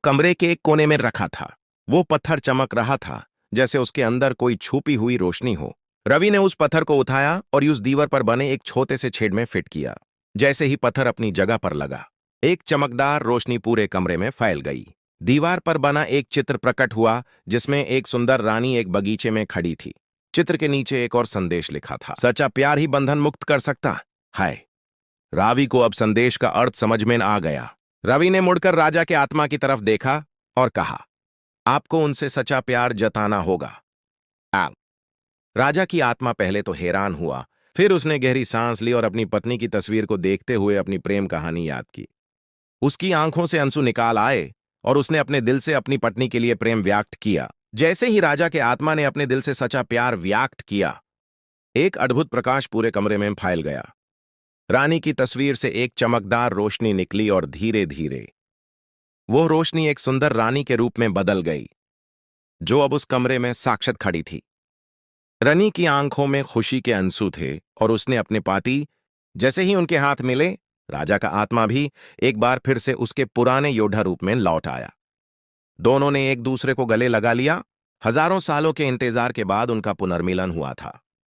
कमरे के एक कोने में रखा था। वो पत्थर चमक रहा था जैसे उसके अंदर कोई छुपी हुई रोशनी हो। रवि ने उस पत्थर को उठाया और उस दीवार पर बने एक छोटे से छेद में फिट किया। जैसे ही पत्थर अपनी जगह पर लगा, एक चमकदार रोशनी पूरे कमरे में फैल गई। दीवार पर बना एक चित्र प्रकट हुआ जिसमें एक सुंदर रानी एक बगीचे में खड़ी थी। चित्र के नीचे एक और संदेश लिखा था, सच्चा प्यार ही बंधन मुक्त कर सकता है। रावी को अब संदेश का अर्थ समझ में आ गया। रवि ने मुड़कर राजा के आत्मा की तरफ देखा और कहा, आपको उनसे सच्चा प्यार जताना होगा। आ राजा की आत्मा पहले तो हैरान हुआ, फिर उसने गहरी सांस ली और अपनी पत्नी की तस्वीर को देखते हुए अपनी प्रेम कहानी याद की। उसकी आंखों से आंसू निकाल आए और उसने अपने दिल से अपनी पत्नी के लिए प्रेम व्यक्त किया। जैसे ही राजा के आत्मा ने अपने दिल से सच्चा प्यार व्यक्त किया, एक अद्भुत प्रकाश पूरे कमरे में फैल गया। रानी की तस्वीर से एक चमकदार रोशनी निकली और धीरे धीरे वो रोशनी एक सुंदर रानी के रूप में बदल गई, जो अब उस कमरे में साक्षात खड़ी थी। रानी की आंखों में खुशी के आंसू थे और उसने अपने पाती जैसे ही उनके हाथ मिले, राजा का आत्मा भी एक बार फिर से उसके पुराने योद्धा रूप में लौट आया। दोनों ने एक दूसरे को गले लगा लिया। हजारों सालों के इंतजार के बाद उनका पुनर्मिलन हुआ था।